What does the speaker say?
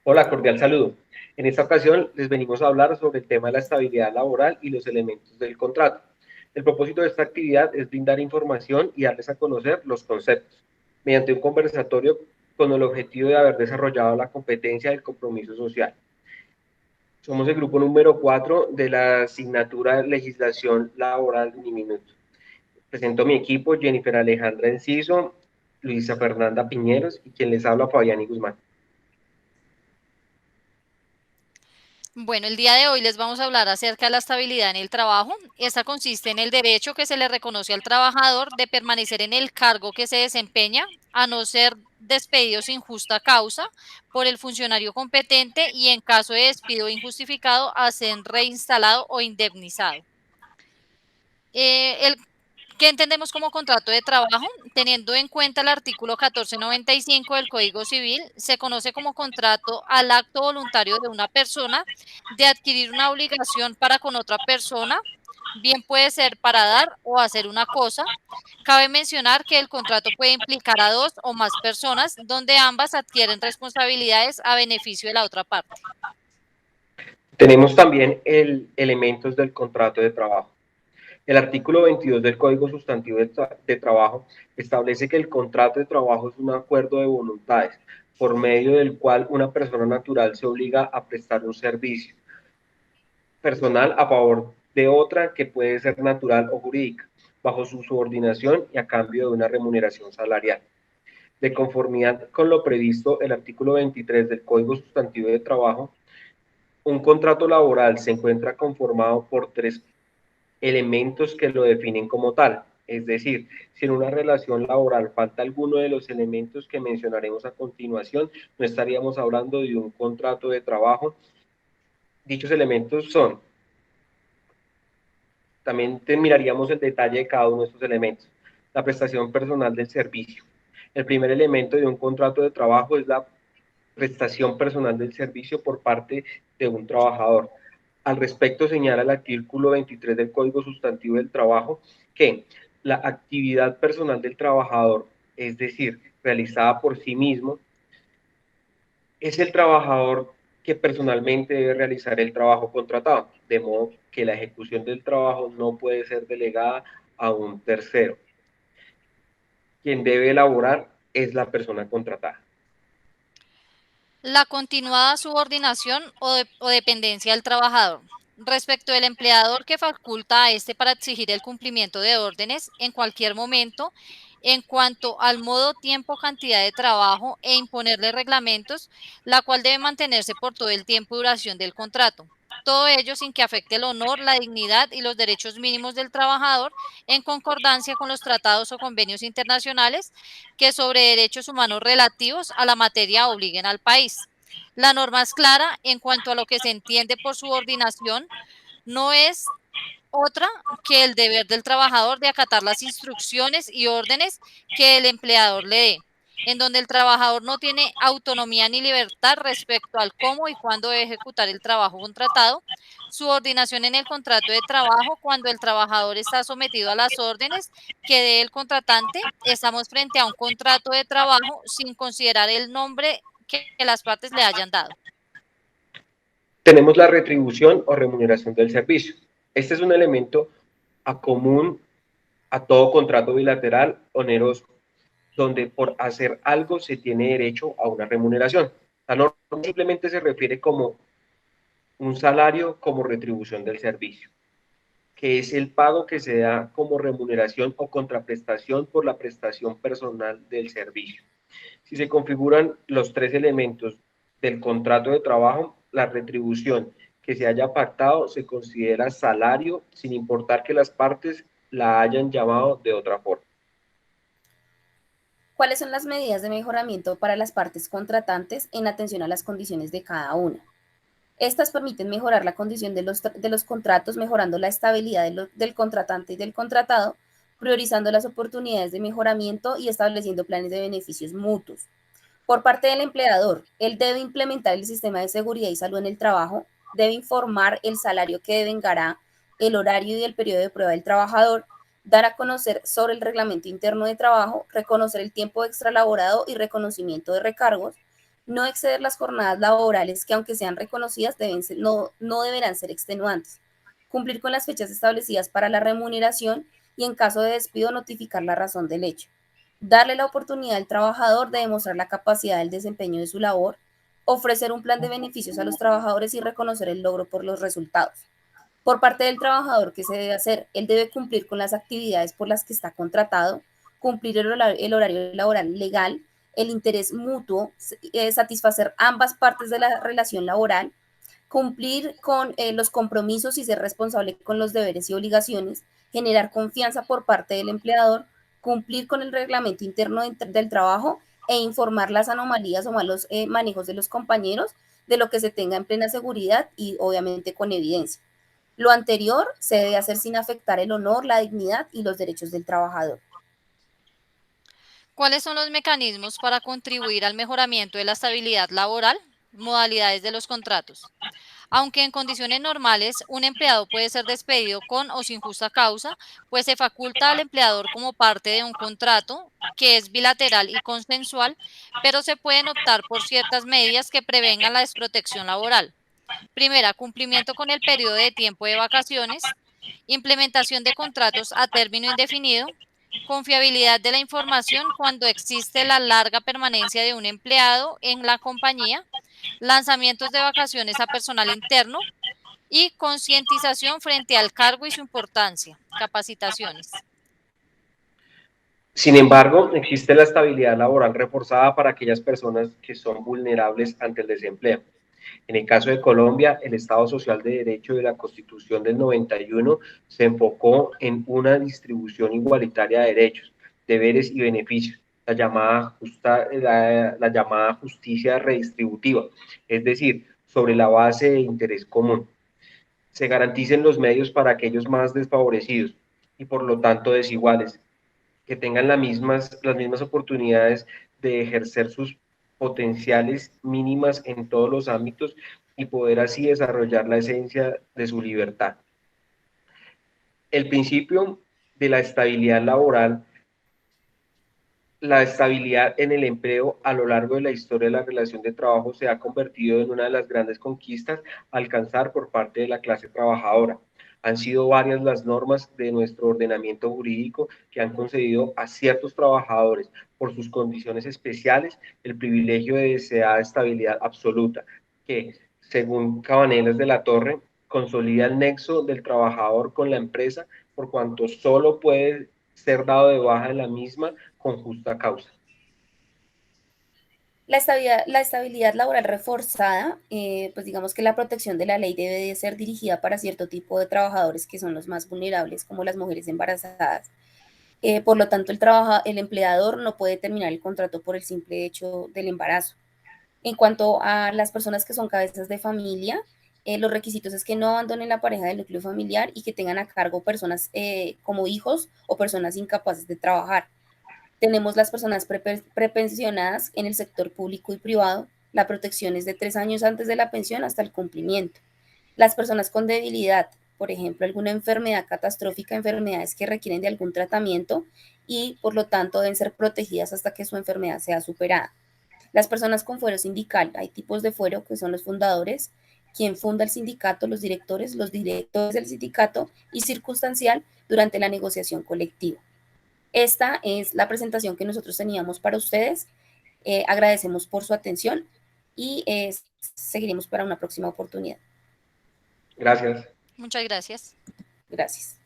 Hola, cordial saludo. En esta ocasión les venimos a hablar sobre el tema de la estabilidad laboral y los elementos del contrato. El propósito de esta actividad es brindar información y darles a conocer los conceptos, mediante un conversatorio con el objetivo de haber desarrollado la competencia del compromiso social. Somos el grupo número 4 de la asignatura de Legislación Laboral Uniminuto. Presento a mi equipo: Jennifer Alejandra Enciso, Luisa Fernanda Piñeros y quien les habla, Fabián Guzmán. Bueno, el día de hoy les vamos a hablar acerca de la estabilidad en el trabajo. Esta consiste en el derecho que se le reconoce al trabajador de permanecer en el cargo que se desempeña, a no ser despedido sin justa causa por el funcionario competente y en caso de despido injustificado a ser reinstalado o indemnizado. El ¿Qué entendemos como contrato de trabajo? Teniendo en cuenta el artículo 1495 del Código Civil, se conoce como contrato al acto voluntario de una persona de adquirir una obligación para con otra persona, bien puede ser para dar o hacer una cosa. Cabe mencionar que el contrato puede implicar a dos o más personas, donde ambas adquieren responsabilidades a beneficio de la otra parte. Tenemos también elementos del contrato de trabajo. El artículo 22 del Código Sustantivo de Trabajo establece que el contrato de trabajo es un acuerdo de voluntades por medio del cual una persona natural se obliga a prestar un servicio personal a favor de otra que puede ser natural o jurídica, bajo su subordinación y a cambio de una remuneración salarial. De conformidad con lo previsto, el artículo 23 del Código Sustantivo de Trabajo, un contrato laboral se encuentra conformado por tres elementos que lo definen como tal. Es decir, si en una relación laboral falta alguno de los elementos que mencionaremos a continuación, no estaríamos hablando de un contrato de trabajo. Dichos elementos son, también miraríamos el detalle de cada uno de estos elementos. La prestación personal del servicio. El primer elemento de un contrato de trabajo es la prestación personal del servicio por parte de un trabajador. Al respecto, señala el artículo 23 del Código Sustantivo del Trabajo que la actividad personal del trabajador, es decir, realizada por sí mismo, es el trabajador que personalmente debe realizar el trabajo contratado, de modo que la ejecución del trabajo no puede ser delegada a un tercero. Quien debe elaborar es la persona contratada. La continuada subordinación o dependencia del trabajador. Respecto del empleador que faculta a este para exigir el cumplimiento de órdenes en cualquier momento, en cuanto al modo, tiempo, cantidad de trabajo e imponerle reglamentos, la cual debe mantenerse por todo el tiempo y duración del contrato. Todo ello sin que afecte el honor, la dignidad y los derechos mínimos del trabajador, en concordancia con los tratados o convenios internacionales que sobre derechos humanos relativos a la materia obliguen al país. La norma es clara en cuanto a lo que se entiende por subordinación, no es otra que el deber del trabajador de acatar las instrucciones y órdenes que el empleador le dé, en donde el trabajador no tiene autonomía ni libertad respecto al cómo y cuándo debe ejecutar el trabajo contratado. Subordinación en el contrato de trabajo: cuando el trabajador está sometido a las órdenes que dé el contratante, estamos frente a un contrato de trabajo sin considerar el nombre que las partes le hayan dado. Tenemos la retribución o remuneración del servicio. Este es un elemento a común a todo contrato bilateral oneroso, donde por hacer algo se tiene derecho a una remuneración. La norma simplemente se refiere como un salario como retribución del servicio, que es el pago que se da como remuneración o contraprestación por la prestación personal del servicio. Si se configuran los tres elementos del contrato de trabajo, la retribución que se haya pactado se considera salario sin importar que las partes la hayan llamado de otra forma. ¿Cuáles son las medidas de mejoramiento para las partes contratantes en atención a las condiciones de cada una? Estas permiten mejorar la condición de los contratos, mejorando la estabilidad del contratante y del contratado, priorizando las oportunidades de mejoramiento y estableciendo planes de beneficios mutuos. Por parte del empleador, él debe implementar el sistema de seguridad y salud en el trabajo, debe informar el salario que devengará, el horario y el periodo de prueba del trabajador, dar a conocer sobre el reglamento interno de trabajo, reconocer el tiempo extralaborado y reconocimiento de recargos, No exceder las jornadas laborales que, aunque sean reconocidas, no deberán ser extenuantes. Cumplir con las fechas establecidas para la remuneración y, en caso de despido, notificar la razón del hecho. Darle la oportunidad al trabajador de demostrar la capacidad del desempeño de su labor. Ofrecer un plan de beneficios a los trabajadores y reconocer el logro por los resultados. Por parte del trabajador, ¿qué se debe hacer? Él debe cumplir con las actividades por las que está contratado, cumplir el horario laboral legal, el interés mutuo, satisfacer ambas partes de la relación laboral, cumplir con los compromisos y ser responsable con los deberes y obligaciones, generar confianza por parte del empleador, cumplir con el reglamento interno del trabajo e informar las anomalías o malos manejos de los compañeros, de lo que se tenga en plena seguridad y obviamente con evidencia. Lo anterior se debe hacer sin afectar el honor, la dignidad y los derechos del trabajador. ¿Cuáles son los mecanismos para contribuir al mejoramiento de la estabilidad laboral? Modalidades de los contratos. Aunque en condiciones normales un empleado puede ser despedido con o sin justa causa, pues se faculta al empleador como parte de un contrato que es bilateral y consensual, pero se pueden optar por ciertas medidas que prevengan la desprotección laboral. Primera, cumplimiento con el periodo de tiempo de vacaciones, implementación de contratos a término indefinido, confiabilidad de la información cuando existe la larga permanencia de un empleado en la compañía, lanzamientos de vacaciones a personal interno y concientización frente al cargo y su importancia, capacitaciones. Sin embargo, existe la estabilidad laboral reforzada para aquellas personas que son vulnerables ante el desempleo. En el caso de Colombia, el Estado Social de Derecho de la Constitución del 91 se enfocó en una distribución igualitaria de derechos, deberes y beneficios, la llamada justicia redistributiva, es decir, sobre la base de interés común. Se garanticen los medios para aquellos más desfavorecidos y por lo tanto desiguales, que tengan las mismas oportunidades de ejercer sus potenciales mínimas en todos los ámbitos y poder así desarrollar la esencia de su libertad. El principio de la estabilidad laboral, la estabilidad en el empleo a lo largo de la historia de la relación de trabajo se ha convertido en una de las grandes conquistas a alcanzar por parte de la clase trabajadora. Han sido varias las normas de nuestro ordenamiento jurídico que han concedido a ciertos trabajadores, por sus condiciones especiales, el privilegio de deseada estabilidad absoluta, que, según Cabanelas de la Torre, consolida el nexo del trabajador con la empresa, por cuanto solo puede ser dado de baja de la misma con justa causa. La estabilidad laboral reforzada, pues digamos que la protección de la ley debe de ser dirigida para cierto tipo de trabajadores que son los más vulnerables, como las mujeres embarazadas. Por lo tanto, el empleador no puede terminar el contrato por el simple hecho del embarazo. En cuanto a las personas que son cabezas de familia, los requisitos es que no abandonen la pareja del núcleo familiar y que tengan a cargo personas como hijos o personas incapaces de trabajar. Tenemos las personas prepensionadas en el sector público y privado. La protección es de 3 años antes de la pensión hasta el cumplimiento. Las personas con debilidad, por ejemplo, alguna enfermedad catastrófica, enfermedades que requieren de algún tratamiento y por lo tanto deben ser protegidas hasta que su enfermedad sea superada. Las personas con fuero sindical, hay tipos de fuero que son los fundadores, quien funda el sindicato, los directores del sindicato y circunstancial durante la negociación colectiva. Esta es la presentación que nosotros teníamos para ustedes. Agradecemos por su atención y seguiremos para una próxima oportunidad. Gracias. Muchas gracias. Gracias.